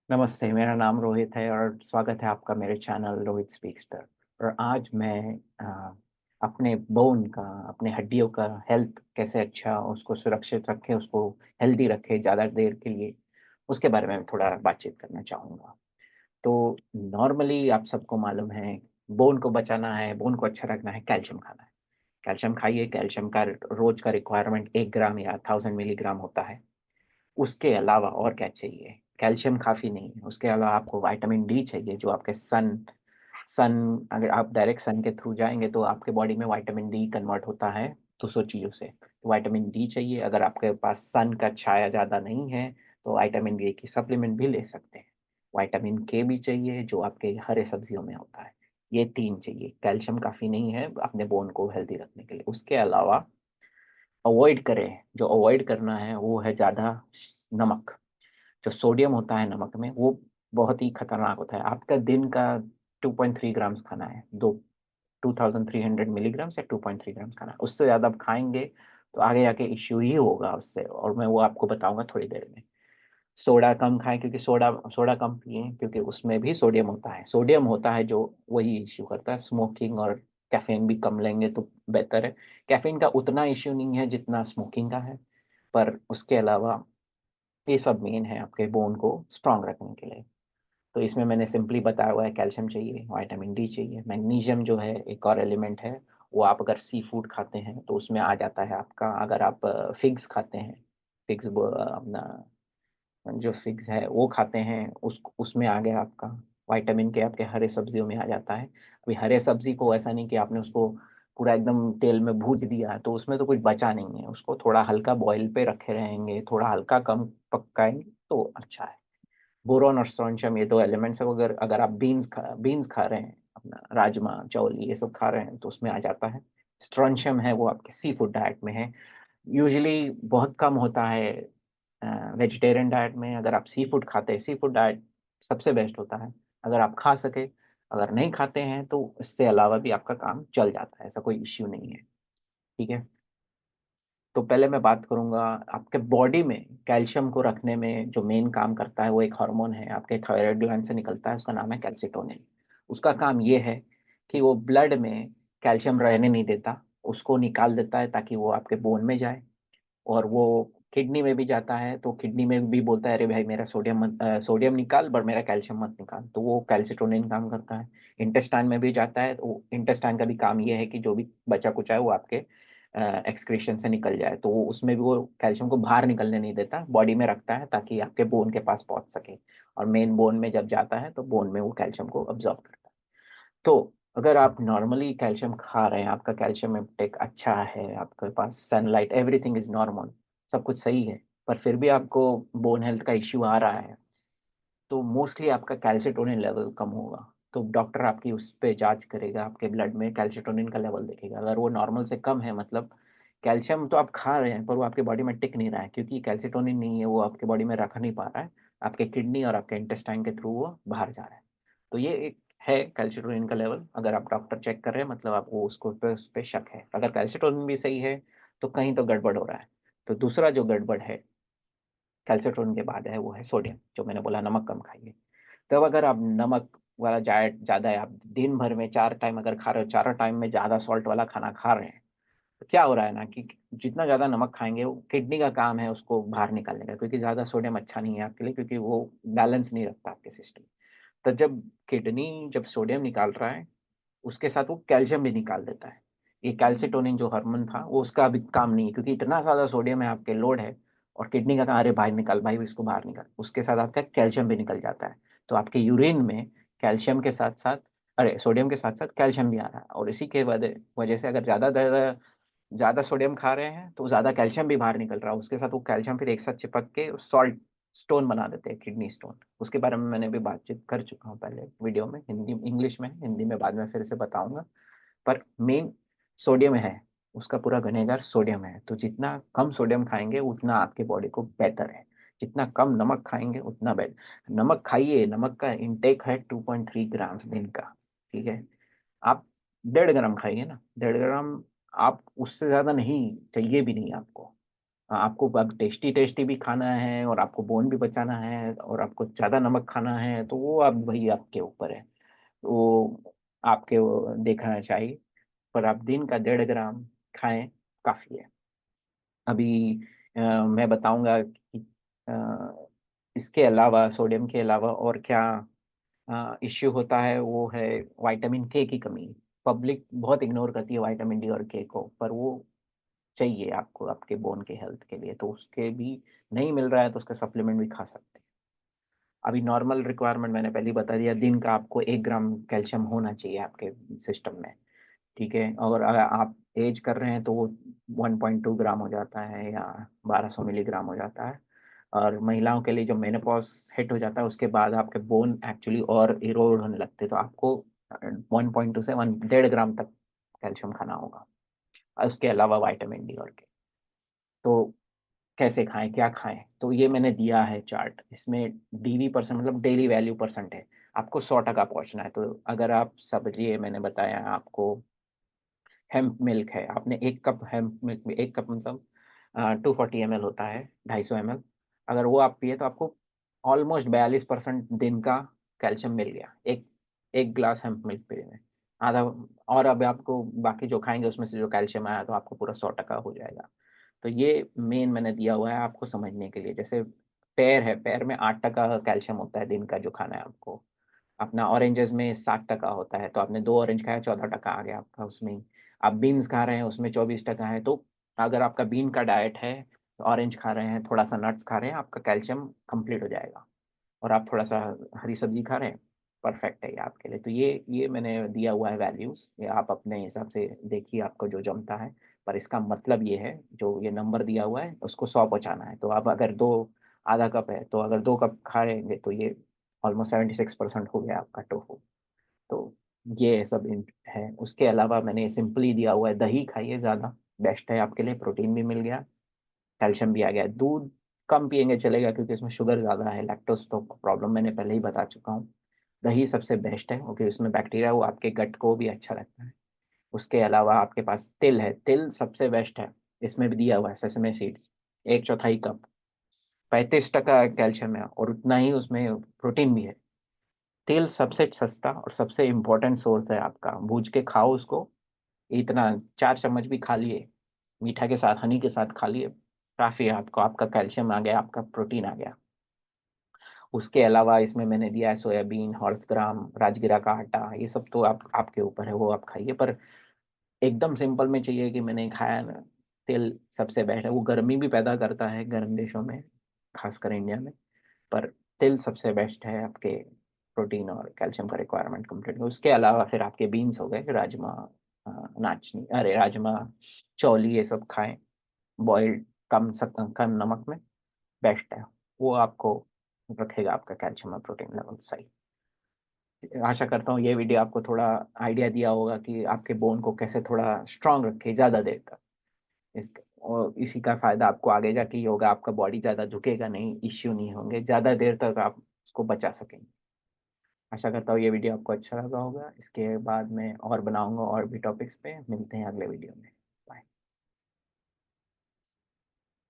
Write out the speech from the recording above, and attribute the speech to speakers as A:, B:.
A: नमस्ते, मेरा नाम रोहित है और स्वागत है आपका मेरे चैनल रोहित स्पीक्स पर। और आज मैं अपने बोन का, अपने हड्डियों का हेल्थ कैसे अच्छा उसको सुरक्षित रखें, उसको हेल्दी रखें ज़्यादा देर के लिए, उसके बारे में थोड़ा बातचीत करना चाहूँगा। तो नॉर्मली आप सबको मालूम है, बोन को बचाना है, बोन को अच्छा रखना है, कैल्शियम खाना है। कैल्शियम खाइए, कैल्शियम का रोज़ का रिक्वायरमेंट 1 ग्राम या 1000 मिलीग्राम होता है। उसके अलावा और क्या चाहिए? कैल्शियम काफ़ी नहीं है, उसके अलावा आपको विटामिन डी चाहिए जो आपके सन सन अगर आप डायरेक्ट सन के थ्रू जाएँगे तो आपके बॉडी में विटामिन डी कन्वर्ट होता है दूसरों चीज़ों से। तो विटामिन डी चाहिए, अगर आपके पास सन का छाया ज़्यादा नहीं है, तो विटामिन डी की सप्लीमेंट भी ले सकते हैं। विटामिन के भी चाहिए जो आपके हरे सब्जियों में होता है। ये 3 चाहिए, कैल्शियम काफ़ी नहीं है अपने बोन को हेल्दी रखने के लिए। उसके अलावा अवॉइड करें, जो अवॉइड करना है वो है ज़्यादा नमक। जो सोडियम होता है नमक में वो बहुत ही खतरनाक होता है। आपका दिन का 2.3 ग्राम्स खाना है, दो 2300 मिलीग्राम्स या 2.3 ग्राम्स खाना है। उससे ज़्यादा आप खाएँगे तो आगे जाके इश्यू ही होगा उससे और मैं वो आपको बताऊँगा थोड़ी देर में। सोडा कम खाएँ क्योंकि सोडा सोडा कम पिएँ क्योंकि उसमें भी सोडियम होता है। सोडियम होता है जो वही इश्यू करता है, स्मोकिंग और कैफ़ीन भी कम लेंगे तो बेहतर है। कैफ़ीन का उतना इश्यू नहीं है जितना स्मोकिंग का है, पर उसके अलावा ये सब मेन है आपके बोन को स्ट्रॉन्ग रखने के लिए। तो इसमें मैंने सिंपली बताया हुआ है कैल्शियम चाहिए, विटामिन डी चाहिए, मैग्नीशियम जो है एक और एलिमेंट है, वो आप अगर सी फूड खाते हैं तो उसमें आ जाता है आपका। अगर आप फिग्स खाते हैं, फिग्स अपना जो फिग्स है वो खाते हैं उसमें आ गया आपका विटामिन के, आपके हरे सब्जियों में आ जाता है। अभी हरे सब्जी को ऐसा नहीं कि आपने उसको पूरा एकदम तेल में भून दिया, तो उसमें तो कुछ बचा नहीं है। उसको थोड़ा हल्का बॉयल पे रखे रहेंगे, थोड़ा हल्का कम पकाएँगे तो अच्छा है। बोरोन और स्ट्रोंशियम ये 2 एलिमेंट्स हैं, अगर अगर आप बीन्स खा रहे हैं, अपना राजमा, चावल ये सब खा रहे हैं तो उसमें आ जाता है। स्ट्रोंशियम है वो आपके सी फूड डाइट में है। यूजुअली बहुत कम होता है वेजिटेरियन डाइट में। अगर आप सी फूड खाते हैं, सी फूड डाइट सबसे बेस्ट होता है। अगर आप खा सके, अगर नहीं खाते हैं तो इससे अलावा भी आपका काम चल जाता है, ऐसा कोई इश्यू नहीं है, ठीक है? तो पहले मैं बात करूँगा आपके बॉडी में कैल्शियम को रखने में जो मेन काम करता है वो एक हार्मोन है, आपके थायरॉइड ग्लैंड से निकलता है, उसका नाम है कैल्सिटोनिन। उसका काम ये है कि वो ब्लड में कैल्शियम रहने नहीं देता, उसको निकाल देता है ताकि वो आपके बोन में जाए। और वो किडनी में भी जाता है, तो किडनी में भी बोलता है, "अरे भाई मेरा सोडियम निकाल बट मेरा कैल्शियम मत निकाल।" तो वो कैल्सिटोनिन काम करता है। इंटेस्टाइन में भी जाता है, तो इंटेस्टाइन का भी काम ये है कि जो भी बचा-कुचा है वो आपके एक्सक्रीशन से निकल जाए। तो वो उसमें भी वो कैल्शियम को बाहर निकलने नहीं देता, बॉडी में रखता है ताकि आपके बोन के पास पहुँच सके। और मेन बोन में जब जाता है, तो बोन में वो कैल्शियम को अब्ज़ॉर्ब करता है। तो अगर आप नॉर्मली कैल्शियम खा रहे हैं, आपका कैल्शियम इनटेक अच्छा है, आपके पास सनलाइट एवरीथिंग इज़ नॉर्मल, सब कुछ सही है, पर फिर भी आपको बोन हेल्थ का इश्यू आ रहा है, तो मोस्टली आपका कैल्शिटोनिन लेवल कम होगा। तो डॉक्टर आपकी उस पे जाँच करेगा, आपके ब्लड में कैल्शिटोनिन का लेवल देखेगा। अगर वो नॉर्मल से कम है मतलब कैल्शियम तो आप खा रहे हैं, पर वो आपकी बॉडी में टिक नहीं रहा है क्योंकि कैल्शिटोनिन नहीं है, वो आपके बॉडी में रख नहीं पा रहा है। आपके किडनी और आपके इंटेस्टाइन के थ्रू वो बाहर जा रहा है। तो ये एक है कैल्शिटोनिन का लेवल, अगर आप डॉक्टर चेक कर रहे हैं मतलब आपको उसको पे उस पे शक है। अगर कैल्शिटोनिन भी सही है, तो कहीं तो गड़बड़ हो रहा है। तो दूसरा जो गड़बड़ है कैल्शिटोनिन के बाद है वो है सोडियम, जो मैंने बोला नमक कम खाइए। तब अगर आप नमक वाला डाइट ज़्यादा है, आप दिन भर में 4 टाइम अगर खा रहे हो, चारों टाइम में ज़्यादा सॉल्ट वाला खाना खा रहे हैं, तो क्या हो रहा है ना कि जितना ज़्यादा नमक खाएँगे, वो किडनी का काम है उसको बाहर निकालने का, क्योंकि ज़्यादा सोडियम अच्छा नहीं है आपके लिए क्योंकि वो बैलेंस नहीं रखता आपके सिस्टम। तो जब किडनी जब सोडियम निकाल रहा है, उसके साथ वो कैल्शियम भी निकाल देता है। ये कैल्शिटोनिन जो हार्मोन था, वो उसका अभी काम नहीं है क्योंकि इतना ज़्यादा सोडियम है आपके लोड है और किडनी का कहा, "अरे भाई निकाल, भाई इसको बाहर निकाल।" उसके साथ आपका कैल्शियम भी निकल जाता है। तो आपके यूरिन में कैल्शियम के साथ-साथ सोडियम के साथ-साथ कैल्शियम भी आ रहा है और इसी के वजह से अगर ज़्यादा सोडियम खा रहे हैं, तो ज़्यादा कैल्शियम भी बाहर निकल रहा है। उसके साथ वो कैल्शियम फिर एक साथ चिपक के सॉल्ट स्टोन बना देते हैं, किडनी स्टोन। उसके बारे में मैंने भी बातचीत कर चुका हूँ पहले वीडियो में, इंग्लिश में, हिंदी में बाद में फिर से बताऊँगा। पर मेन सोडियम है, उसका पूरा गुनहगार सोडियम है। तो जितना कम सोडियम खाएँगे, उतना आपकी बॉडी को बेहतर है। जितना कम नमक खाएँगे, उतना नमक खाइए, नमक का इंटेक है 2.3 ग्राम्स दिन का, ठीक है? आप 1.5 ग्राम खाइए ना, 1.5 ग्राम, आप उससे ज़्यादा नहीं चाहिए भी नहीं आपको। आपको अब टेस्टी-टेस्टी भी खाना है और आपको बोन भी बचाना है और आपको ज़्यादा नमक खाना है, तो वो अब वही आपके ऊपर है। वो आपके वो देखना चाहिए, पर आप दिन का 1.5 ग्राम खाएँ, काफ़ी है। अभी मैं बताऊँगा कि इसके अलावा सोडियम के अलावा और क्या इश्यू होता है, वो है विटामिन के की कमी। पब्लिक बहुत इग्नोर करती है विटामिन डी और के को, पर वो चाहिए आपको आपके बोन के हेल्थ के लिए, तो उसके भी नहीं मिल रहा है तो उसका सप्लीमेंट भी खा सकते हैं। अभी नॉर्मल रिक्वायरमेंट मैंने पहले ही बता दिया, दिन का आपको 1 ग्राम कैल्शियम होना चाहिए आपके सिस्टम में, ठीक है? और अगर आप ऐज कर रहे हैं तो वो 1.2 ग्राम हो जाता है या 1200 मिलीग्राम हो जाता है। और महिलाओं के लिए जो मेनोपॉज़ हिट हो जाता है उसके बाद आपके बोन एक्चुअली और इरोड होने लगते हैं, तो आपको 1.2 से 1 डेढ़ ग्राम तक कैल्शियम खाना होगा। उसके अलावा विटामिन डी और के। तो कैसे खाएँ, क्या खाएँ? तो ये मैंने दिया है चार्ट। इसमें डीवी परसेंट मतलब डेली वैल्यू परसेंट है। आपको 100% पहुँचना है। तो अगर आप समझिए मैंने बताया आपको हेम्प मिल्क है, आपने 1 कप हेम्प मिल्क में 1 कप मतलब 240 एमएल होता है, 250 एमएल। अगर वो आप पिए तो आपको ऑलमोस्ट 42% दिन का कैल्शियम मिल गया। 1 ग्लास हेम्प मिल्क पीने में। आधा और अब आपको बाकी जो खाएँगे उसमें से जो कैल्शियम आया तो आपको पूरा 100% हो जाएगा। तो ये मेन मैंने दिया हुआ है आपको समझने के लिए। जैसे पेयर है, पेयर में 8% कैल्शियम होता है दिन का जो खाना है आपको। अपना ऑरेंजेस में 60% होता है, तो आपने 2 ऑरेंज खाया 14% आ गया आपका उसमें ही। आप बीन्स खा रहे हैं उसमें 24% है, तो अगर आपका बीन का डाइट है, ऑरेंज खा रहे हैं, थोड़ा-सा नट्स खा रहे हैं, आपका कैल्शियम कंप्लीट हो जाएगा। और आप थोड़ा-सा हरी सब्ज़ी खा रहे हैं, परफेक्ट है ये आपके लिए। तो ये मैंने दिया हुआ है वैल्यूज़, ये आप अपने हिसाब से देखिए आपको जो जमता है। पर इसका मतलब ये है, जो ये नंबर दिया हुआ है, उसको 100 पहुँचाना है। तो आप अगर 2 आधा कप है, तो अगर 2 कप खाएँगे तो ये ऑलमोस्ट 76% हो गया आपका टोफू। तो ये सब इन है। उसके अलावा मैंने सिंपली दिया हुआ है, दही खाइए ज़्यादा, बेस्ट है आपके लिए, प्रोटीन भी मिल गया, कैल्शियम भी आ गया। दूध कम पिएँगे चलेगा क्योंकि उसमें शुगर ज़्यादा है, लैक्टोज़ तो प्रॉब्लम मैंने पहले ही बता चुका हूँ। दही सबसे बेस्ट है क्योंकि उसमें बैक्टीरिया वो आपके गट को भी अच्छा रखता है। उसके अलावा आपके पास तिल है, तिल सबसे बेस्ट है। इसमें भी दिया हुआ है सेसमे सीड्स, 1/4 कप, 35% कैल्शियम है और उतना ही उसमें प्रोटीन भी है। तिल सबसे सस्ता और सबसे इम्पोर्टेंट सोर्स है आपका, भून के खाओ उसको, इतना 4 चम्मच भी खा लिए, मीठा के साथ, हनी के साथ खा लिए, काफ़ी है आपको, आपका कैल्शियम आ गया, आपका प्रोटीन आ गया। उसके अलावा इसमें मैंने दिया है सोयाबीन, हॉर्स ग्राम, राजगिरा का आटा, ये सब तो आप आपके ऊपर है, वो आप खाइए। पर एकदम सिंपल में चाहिए कि मैंने खाया ना, तिल सबसे बेस्ट है, वो गर्मी भी पैदा करता है गर्म देशों में, खासकर इंडिया में। पर तिल सबसे बेस्ट है आपके प्रोटीन और कैल्शियम का रिक्वायरमेंट कंप्लीट। उसके अलावा फिर आपके बीन्स हो गए, राजमा, नाचनी अरे राजमा, चौली ये सब खाएँ, बॉइल्ड कम नमक में बेस्ट है। वो आपको रखेगा आपका कैल्शियम और प्रोटीन लेवल सही। आशा करता हूँ ये वीडियो आपको थोड़ा आइडिया दिया होगा कि आपके बोन को कैसे थोड़ा स्ट्रॉन्ग रखें ज़्यादा देर तक। इस और इसी का फ़ायदा आपको आगे जाके ये होगा, आपका बॉडी ज़्यादा झुकेगा नहीं, इश्यू नहीं होंगे, ज़्यादा देर तक आप उसको बचा सकेंगे। आशा करता हूँ ये वीडियो आपको अच्छा लगा होगा। इसके बाद मैं और बनाऊँगा और भी टॉपिक्स पे, मिलते हैं अगले वीडियो में।